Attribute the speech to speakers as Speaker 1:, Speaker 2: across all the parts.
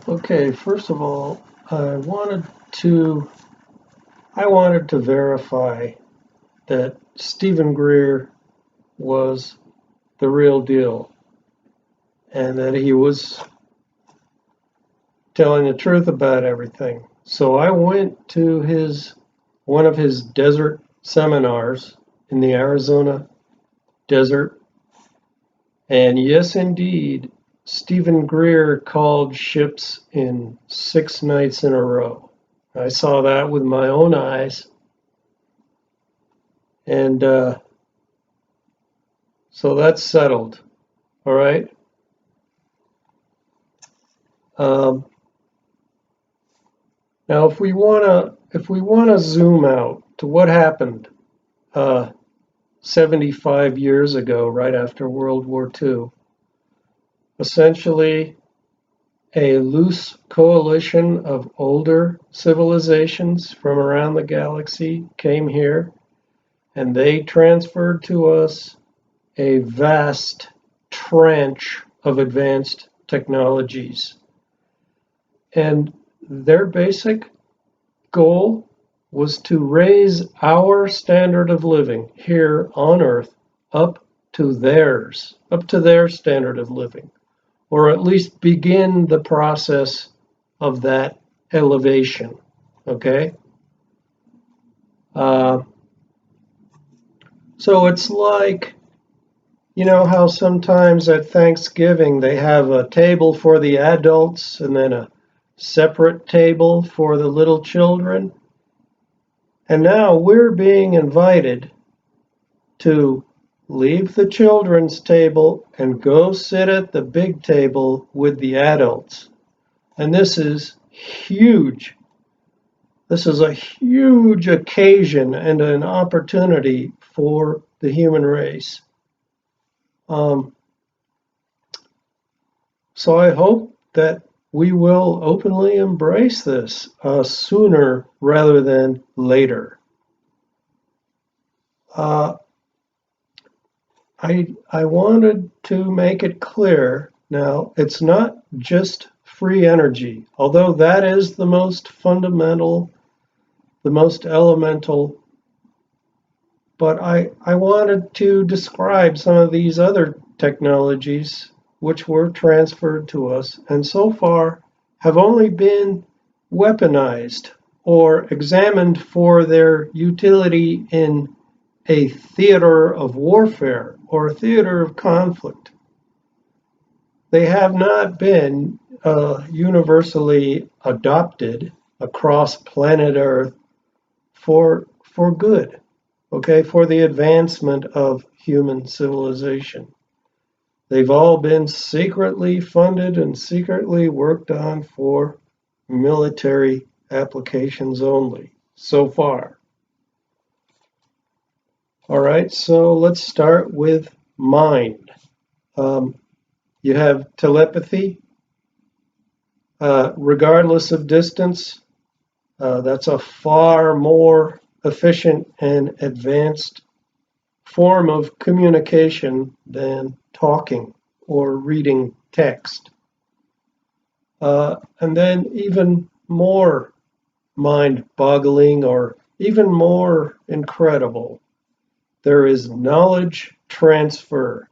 Speaker 1: Okay, first of all, to I wanted to verify that Stephen Greer was the real deal and that he was telling the truth about everything. So I went to his one of his desert seminars in the Arizona desert, and yes, indeed, Stephen Greer called ships in 6 nights in a row. I saw that with my own eyes, and so that's settled. All right. Um, Now, if we wanna zoom out to what happened uh, 75 years ago, right after World War II, essentially a loose coalition of older civilizations from around the galaxy came here, and they transferred to us a vast tranche of advanced technologies. And their basic goal was to raise our standard of living here on Earth up up to their standard of living, or at least begin the process of that elevation. Okay? Uh, so it's like, you know, how sometimes at Thanksgiving they have a table for the adults and then a separate table for the little children? And now we're being invited to leave the children's table and go sit at the big table with the adults. And this is huge. This is a huge occasion and an opportunity for the human race. Um, so I hope that we will openly embrace this sooner rather than later. Uh, I wanted to make it clear now, it's not just free energy, although that is the most fundamental, the most elemental. But I wanted to describe some of these other technologies which were transferred to us and so far have only been weaponized or examined for their utility in a theater of warfare or a theater of conflict. They have not been universally adopted across planet Earth for good, okay, for the advancement of human civilization. They've all been secretly funded and secretly worked on for military applications only so far. All right, so let's start with mind. Um, you have telepathy, regardless of distance. That's a far more efficient and advanced form of communication than talking or reading text. And then even more mind boggling or even more incredible, there is knowledge transfer.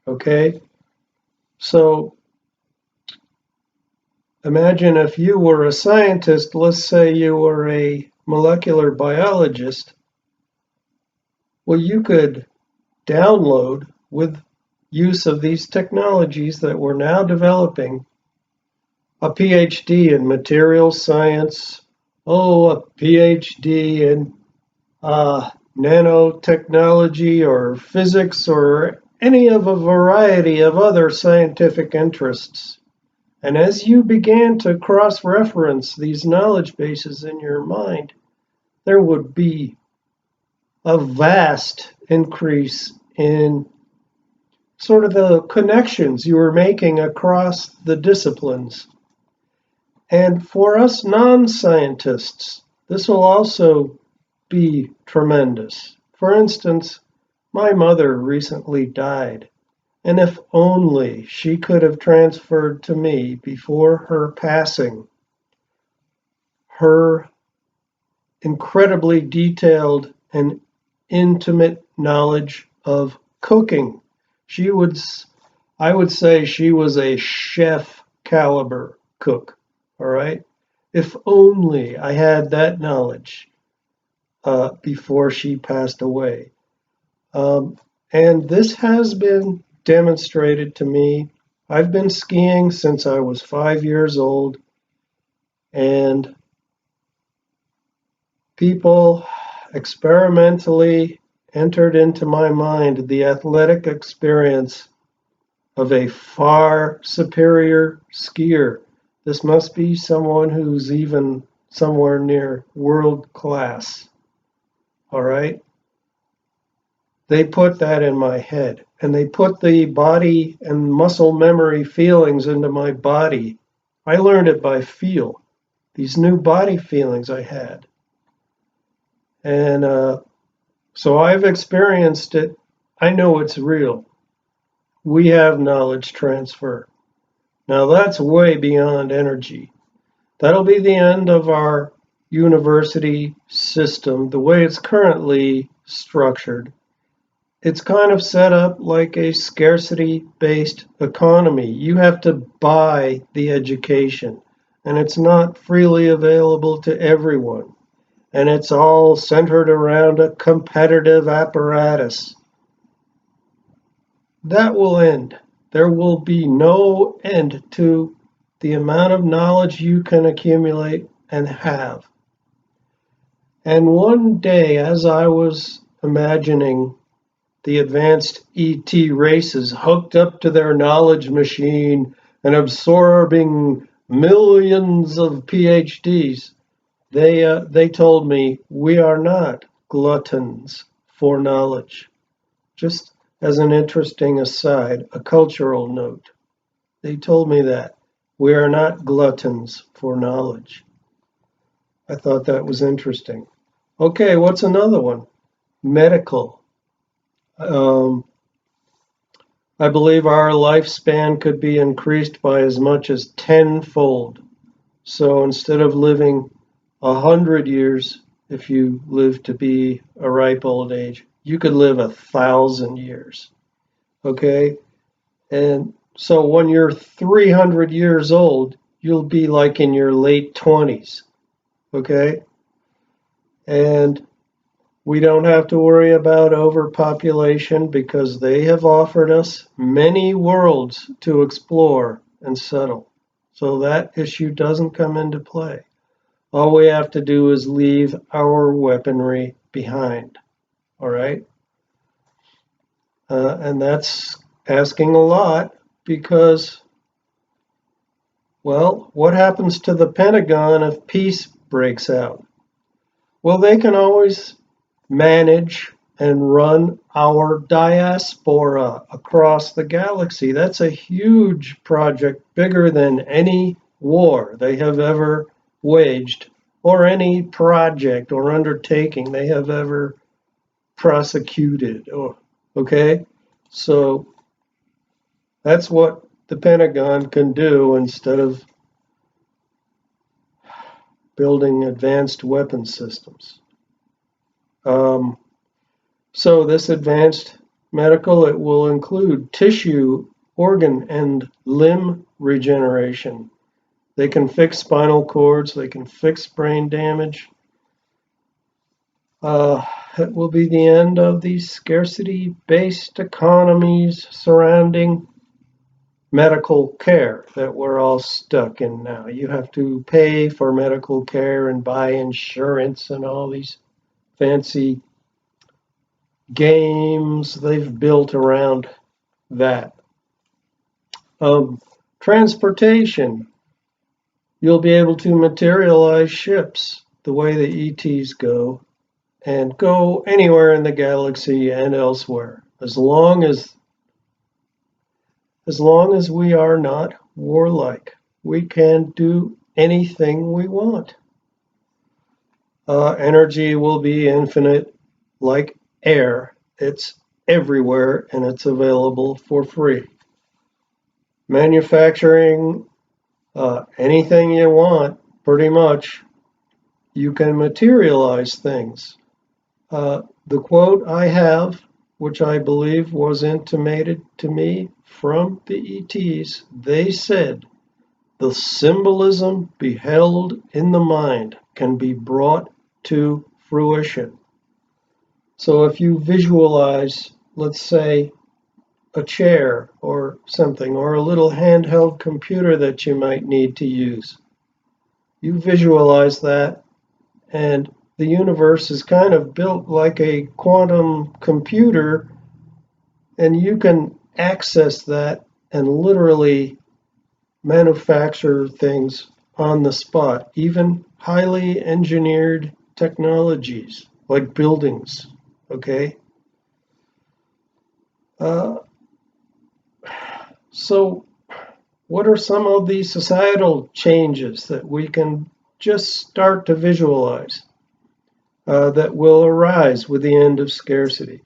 Speaker 1: Okay? So imagine if you were a scientist, let's say you were a molecular biologist, well, you could download with use of these technologies that we're now developing a PhD in materials science, a PhD in nanotechnology or physics or any of a variety of other scientific interests. And as you began to cross reference these knowledge bases in your mind, there would be a vast increase in sort of the connections you were making across the disciplines. And for us non scientists, this will also be tremendous. For instance, my mother recently died, And if only she could have transferred to me before her passing her incredibly detailed and intimate knowledge of cooking. She would, I would say she was a chef caliber cook. All right. If only I had that knowledge before she passed away. And this has been demonstrated to me. I've been skiing since I was 5 years old, and people experimentally entered into my mind the athletic experience of a far superior skier. This must be someone who's even somewhere near world class. All right. They put that in my head, and they put the body and muscle memory feelings into my body. I learned it by feel, these new body feelings I had. And so I've experienced it. I know it's real. We have knowledge transfer. Now that's way beyond energy. That'll be the end of our university system, the way it's currently structured. It's kind of set up like a scarcity based economy. You have to buy the education, and it's not freely available to everyone. And it's all centered around a competitive apparatus. That will end. There will be no end to the amount of knowledge you can accumulate and have. And one day, as I was imagining the advanced ET races hooked up to their knowledge machine and absorbing millions of PhDs, they told me we are not gluttons for knowledge. Just as an interesting aside, a cultural note, they told me that we are not gluttons for knowledge. I thought that was interesting. Okay, what's another one? Medical. Um, I believe our lifespan could be increased by as much as tenfold. So instead of living 100 years, if you live to be a ripe old age, you could live 1,000 years. Okay? And so when you're 300 years old, you'll be like in your late 20s. Okay? And we don't have to worry about overpopulation because they have offered us many worlds to explore and settle. So that issue doesn't come into play. All we have to do is leave our weaponry behind. All right? And that's asking a lot because, well, what happens to the Pentagon if peace breaks out? Well, they can always manage and run our diaspora across the galaxy. That's a huge project, bigger than any war they have ever waged or any project or undertaking they have ever prosecuted. Okay? So that's what the Pentagon can do instead of building advanced weapon systems. So this advanced medical, it will include tissue, organ, and limb regeneration. They can fix spinal cords, they can fix brain damage. It will be the end of these scarcity-based economies surrounding medical care that we're all stuck in now. You have to pay for medical care and buy insurance and all these fancy games they've built around that. Transportation. You'll be able to materialize ships the way the ETs go and go anywhere in the galaxy and elsewhere, as long as we are not warlike. We can do anything we want. Energy will be infinite like air. It's everywhere and it's available for free. Manufacturing anything you want, pretty much, you can materialize things. The quote I have, which I believe was intimated to me from the ETs, they said, the symbolism beheld in the mind can be brought to fruition. So if you visualize, let's say, a chair or something, or a little handheld computer that you might need to use, you visualize that, and the universe is kind of built like a quantum computer, and you can access that and literally manufacture things on the spot, even highly engineered technologies like buildings. Okay? Uh, so, what are some of the societal changes that we can just start to visualize that will arise with the end of scarcity?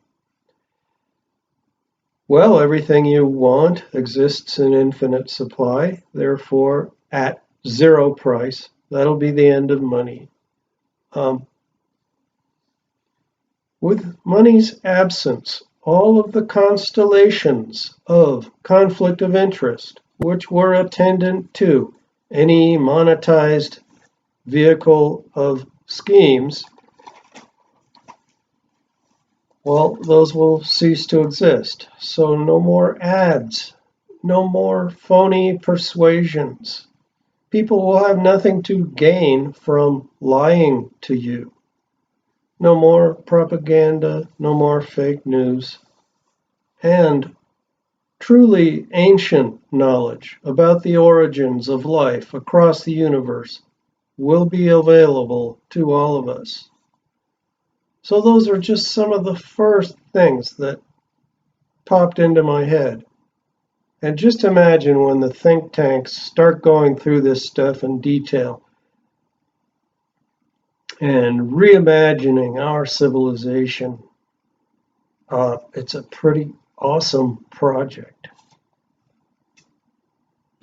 Speaker 1: Well, everything you want exists in infinite supply, therefore at zero price. That'll be the end of money. Um, with money's absence, all of the constellations of conflict of interest, which were attendant to any monetized vehicle of schemes, well, those will cease to exist. So no more ads, no more phony persuasions. People will have nothing to gain from lying to you. No more propaganda, no more fake news. And truly ancient knowledge about the origins of life across the universe will be available to all of us. So those are just some of the first things that popped into my head. And just imagine when the think tanks start going through this stuff in detail and reimagining our civilization. It's a pretty awesome project.